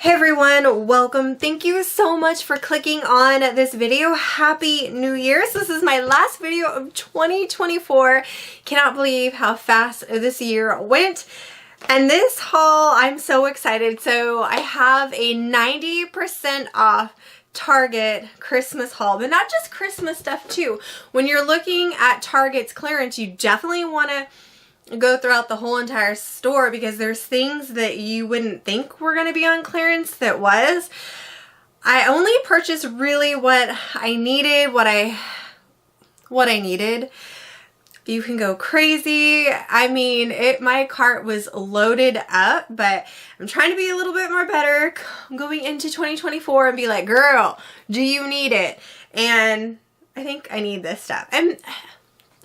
Hey everyone, welcome. Thank you so much for clicking on this video. Happy New Year's. This is my last video of 2024. Cannot believe how fast this year went. And this haul, I'm so excited. So I have a 90% off Target Christmas haul, but not just Christmas stuff too. When you're looking at Target's clearance, you definitely want to go throughout the whole entire store because there's things that you wouldn't think were going to be on clearance that was. I only purchased really what I needed, what I needed. You can go crazy. I mean, my cart was loaded up, but I'm trying to be a little bit more better going into 2024 and be like, girl, do you need it? And I think I need this stuff. And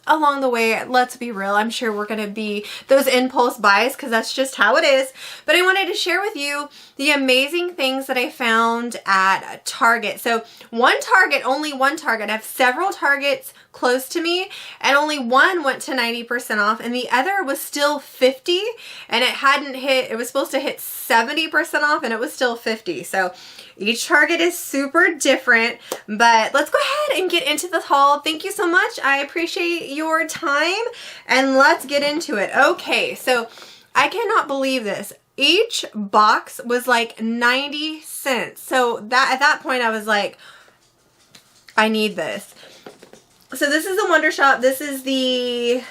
along the way, let's be real, I'm sure we're going to be those impulse buys because that's just how it is. But I wanted to share with you the amazing things that I found at Target. So only one Target. I have several Targets close to me and only one went to 90% off and the other was still 50 and it was supposed to hit 70% off and it was still 50. So each Target is super different, but let's go ahead and get into this haul. Thank you so much. I appreciate your time and let's get into it. Okay, so I cannot believe this. Each box was like 90 cents. So at that point I was like, I need this. So this is the Wonder Shop. This is the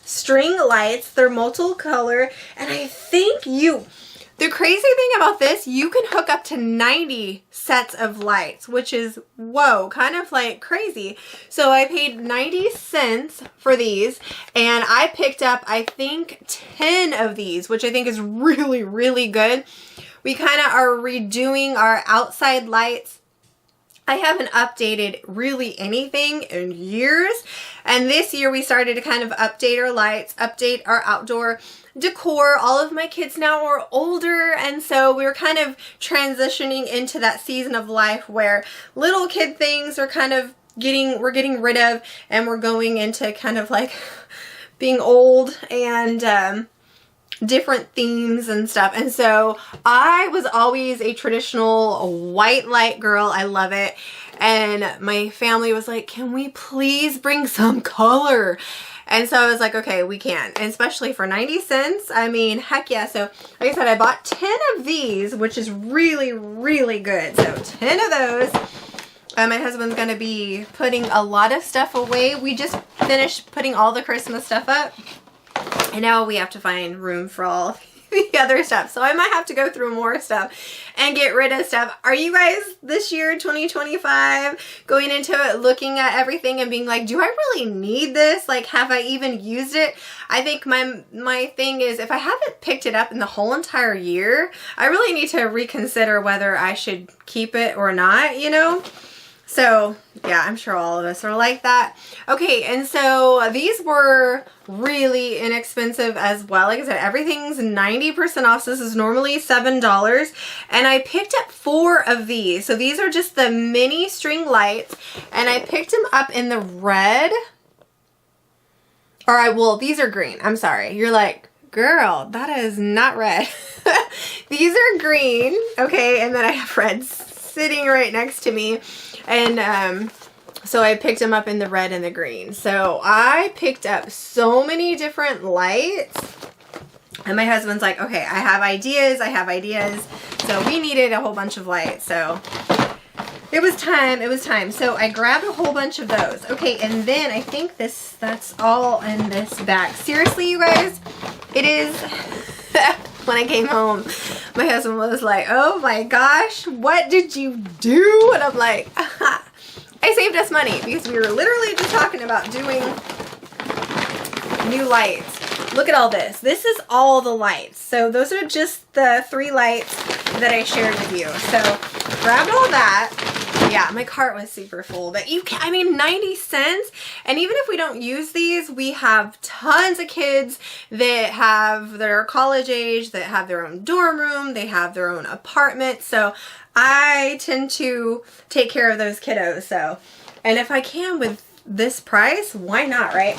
string lights. They're multicolor. And I think the crazy thing about this, you can hook up to 90 sets of lights, which is, whoa, kind of like crazy. So I paid 90 cents for these and I picked up, I think 10 of these, which I think is really, really good. We kind of are redoing our outside lights. I haven't updated really anything in years. And this year we started to kind of update our lights, update our outdoor decor. All of my kids now are older. And so we're kind of transitioning into that season of life where little kid things are kind of we're getting rid of and we're going into kind of like being old and different themes and stuff. And so I was always a traditional white light girl. I love it. And my family was like, can we please bring some color? And so I was like, okay, we can. And especially for 90 cents. I mean, heck yeah. So like I said, I bought 10 of these, which is really, really good. So 10 of those. My husband's going to be putting a lot of stuff away. We just finished putting all the Christmas stuff up. And now we have to find room for all the other stuff. So I might have to go through more stuff and get rid of stuff. Are you guys this year, 2025, going into it looking at everything and being like, do I really need this? Like, have I even used it? I think my thing is if I haven't picked it up in the whole entire year, I really need to reconsider whether I should keep it or not, you know? So yeah, I'm sure all of us are like that. Okay, and so these were really inexpensive as well. Like I said, everything's 90% off. So this is normally $7. And I picked up 4 of these. So these are just the mini string lights. And I picked them up in the red. Well, these are green. I'm sorry. You're like, girl, that is not red. These are green. Okay, and then I have red sitting right next to me. And so I picked them up in the red and the green. So I picked up so many different lights. And my husband's like, okay, I have ideas. So we needed a whole bunch of lights. So it was time. So I grabbed a whole bunch of those. Okay, and then I think that's all in this bag. Seriously, you guys, it is... When I came home, my husband was like, oh my gosh, what did you do? And I'm like, I saved us money because we were literally just talking about doing new lights. Look at all this. This is all the lights. So those are just the 3 lights that I shared with you. So grabbed all that. Yeah, my cart was super full, but I mean, 90 cents. And even if we don't use these, we have tons of kids that are college age, that have their own dorm room, they have their own apartment. So I tend to take care of those kiddos. So, and if I can with this price, why not, right?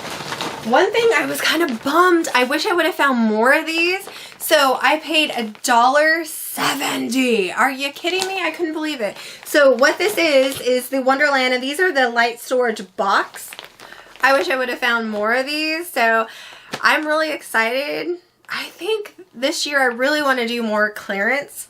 One thing I was kind of bummed, I wish I would have found more of these. So I paid $1.70. Are you kidding me? I couldn't believe it. So what this is the Wonderland, and these are the light storage box. I wish I would have found more of these. So I'm really excited. I think this year I really want to do more clearance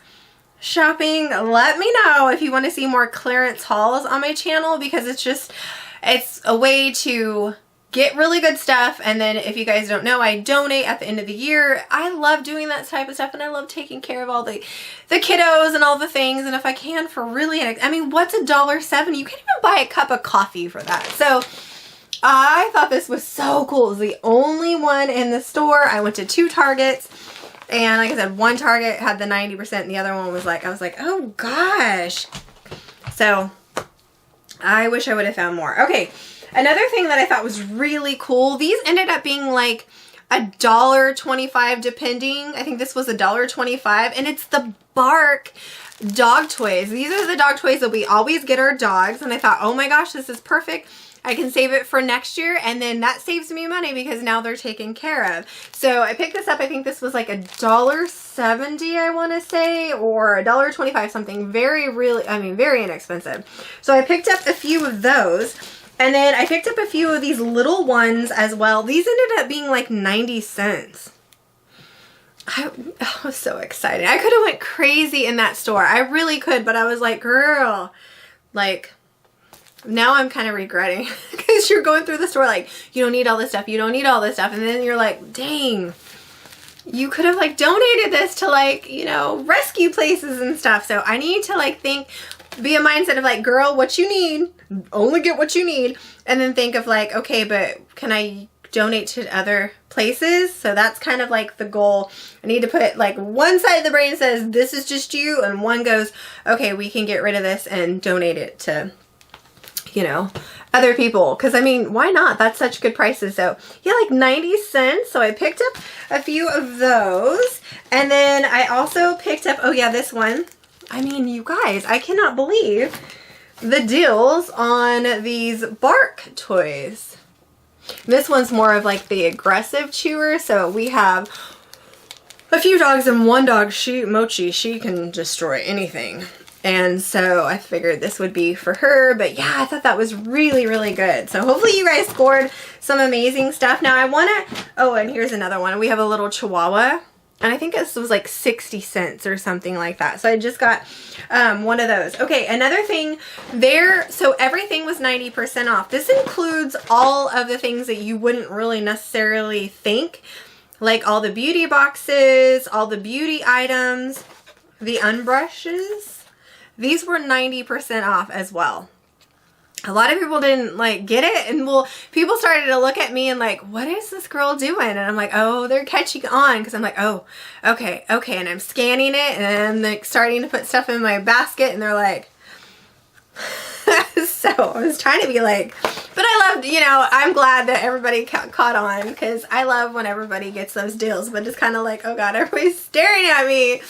shopping. Let me know if you want to see more clearance hauls on my channel, because it's a way to get really good stuff. And then if you guys don't know, I donate at the end of the year. I love doing that type of stuff, and I love taking care of all the kiddos and all the things. And if I can for really, I mean, what's $1.70? You can't even buy a cup of coffee for that. So I thought this was so cool. It was the only one in the store. I went to 2 Targets, and like I said, one Target had the 90% and the other one was like, I was like, oh gosh. So I wish I would have found more. Okay. Another thing that I thought was really cool, these ended up being like $1.25 depending. I think this was $1.25, and it's the Bark dog toys. These are the dog toys that we always get our dogs, and I thought, oh my gosh, this is perfect. I can save it for next year, and then that saves me money because now they're taken care of. So I picked this up. I think this was like $1.70, I want to say, or $1.25, something very inexpensive. So I picked up a few of those. And then I picked up a few of these little ones as well. These ended up being like 90 cents. I was so excited. I could have went crazy in that store. I really could, but I was like, girl, like, now I'm kind of regretting, because you're going through the store like, you don't need all this stuff. You don't need all this stuff. And then you're like, dang, you could have like donated this to like, you know, rescue places and stuff. So I need to like be a mindset of like, girl, what you need, only get what you need. And then think of like, okay, but can I donate to other places? So that's kind of like the goal. I need to put like one side of the brain says, this is just you. And one goes, okay, we can get rid of this and donate it to, you know, other people. Cause I mean, why not? That's such good prices. So yeah, like 90 cents. So I picked up a few of those. And then I also picked up, oh yeah, this one. I mean, you guys, I cannot believe the deals on these Bark toys. This one's more of like the aggressive chewer. So we have a few dogs, and one dog, Mochi, she can destroy anything. And so I figured this would be for her. But yeah, I thought that was really, really good. So hopefully you guys scored some amazing stuff. Now I want to, oh, and here's another one. We have a little Chihuahua. And I think this was like 60 cents or something like that. So I just got one of those. Okay, another thing there. So everything was 90% off. This includes all of the things that you wouldn't really necessarily think. Like all the beauty boxes, all the beauty items, the unbrushes. These were 90% off as well. A lot of people didn't like get it, and well, people started to look at me and like, what is this girl doing? And I'm like, oh, they're catching on, because I'm like, oh, okay, and I'm scanning it, and I'm like starting to put stuff in my basket, and they're like, so I was trying to be like, but I loved, you know, I'm glad that everybody caught on, because I love when everybody gets those deals, but it's kind of like, oh God, everybody's staring at me,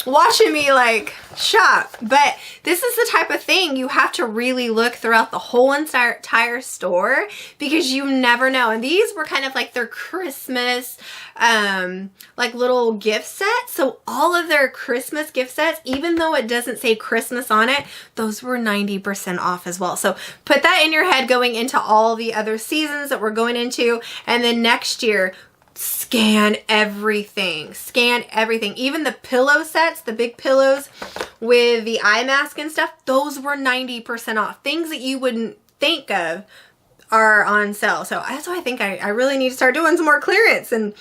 watching me like shop. But this is the type of thing you have to really look throughout the whole entire store, because you never know. And these were kind of like their Christmas like little gift sets. So all of their Christmas gift sets, even though it doesn't say Christmas on it, those were 90% off as well. So put that in your head going into all the other seasons that we're going into. And then next year, scan everything, even the pillow sets, the big pillows with the eye mask and stuff, those were 90% off. Things that you wouldn't think of are on sale. So that's why I think I really need to start doing some more clearance and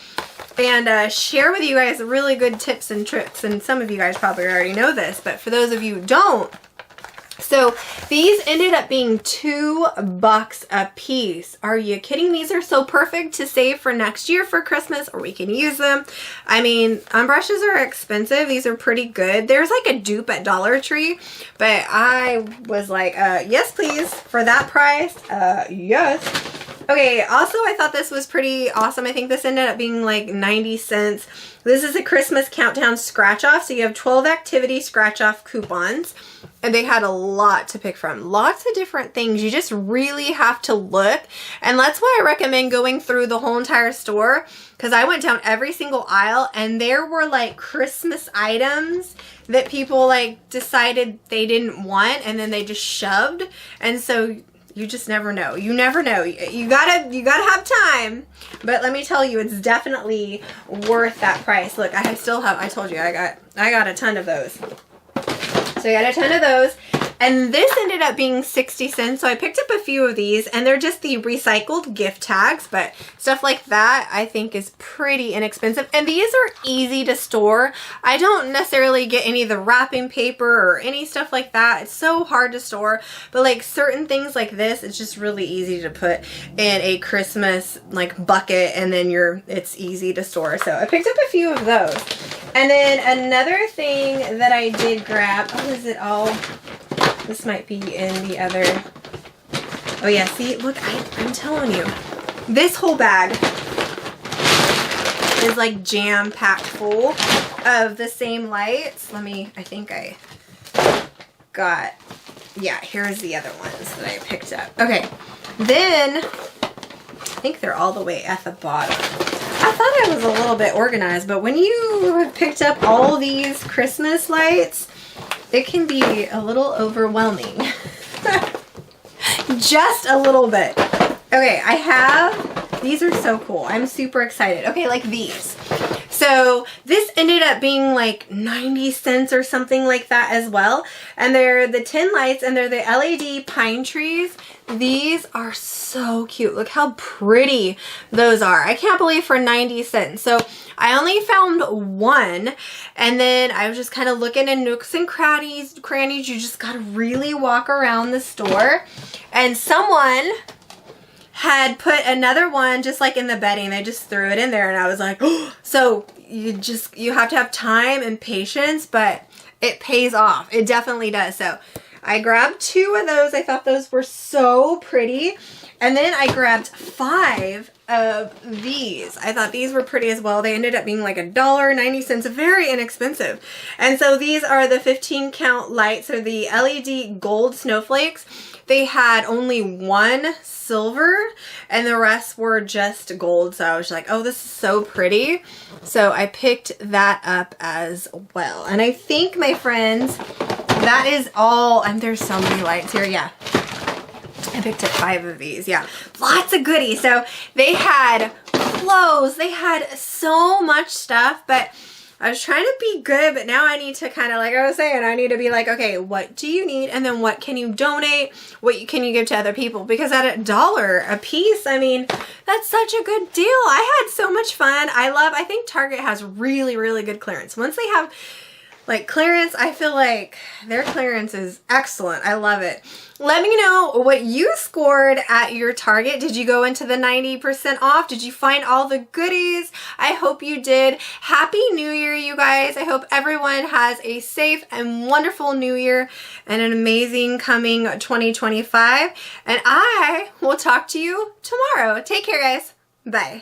share with you guys really good tips and tricks. And some of you guys probably already know this, but for those of you who don't, so these ended up being $2 a piece. Are you kidding? These are so perfect to save for next year for Christmas, or we can use them. I mean, brushes are expensive. These are pretty good. There's like a dupe at Dollar Tree, but I was like, yes, please, for that price. Yes. Okay, also I thought this was pretty awesome. I think this ended up being like 90 cents. This is a Christmas countdown scratch off. So you have 12 activity scratch off coupons. And they had a lot to pick from. Lots of different things. You just really have to look. And that's why I recommend going through the whole entire store. Because I went down every single aisle and there were like Christmas items that people like decided they didn't want. And then they just shoved. And so you just never know. You never know. You gotta have time. But let me tell you, it's definitely worth that price. Look, I still have, I told you, I got a ton of those. So I got a ton of those. And this ended up being 60 cents. So I picked up a few of these and they're just the recycled gift tags, but stuff like that I think is pretty inexpensive. And these are easy to store. I don't necessarily get any of the wrapping paper or any stuff like that. It's so hard to store, but like certain things like this, it's just really easy to put in a Christmas like bucket and then it's easy to store. So I picked up a few of those. And then another thing that I did grab, oh, is it all? This might be in the other. Oh yeah, see, look, I'm telling you, this whole bag is like jam-packed full of the same lights. I think I got, yeah, here's the other ones that I picked up. Okay, then I think they're all the way at the bottom. I thought I was a little bit organized, but when you have picked up all these Christmas lights, it can be a little overwhelming. Just a little bit. Okay, I have, these are so cool. I'm super excited. Okay, like these. So this ended up being like 90 cents or something like that as well. And they're the 10 lights and they're the LED pine trees. These are so cute. Look how pretty those are. I can't believe for 90 cents. So I only found one and then I was just kind of looking in nooks and crannies. You just got to really walk around the store. And someone had put another one just like in the bedding. They just threw it in there and I was like, oh. So you have to have time and patience, but it pays off. It definitely does. So I grabbed 2 of those. I thought those were so pretty. And then I grabbed 5 of these. I thought these were pretty as well. They ended up being like $1.90, very inexpensive. And so these are the 15 count lights, or the LED gold snowflakes. They had only one silver and the rest were just gold. So I was like, oh, this is so pretty. So I picked that up as well. And I think, my friends, that is all. And there's so many lights here. Yeah. I picked up 5 of these. Yeah. Lots of goodies. So they had clothes. They had so much stuff, but I was trying to be good, but now I need to kind of, like I was saying, I need to be like, okay, what do you need? And then what can you donate? What can you give to other people? Because at $1 a piece, I mean, that's such a good deal. I had so much fun. I think Target has really, really good clearance. Once they have like clearance, I feel like their clearance is excellent. I love it. Let me know what you scored at your Target. Did you go into the 90% off? Did you find all the goodies? I hope you did. Happy New Year, you guys. I hope everyone has a safe and wonderful New Year and an amazing coming 2025. And I will talk to you tomorrow. Take care, guys. Bye.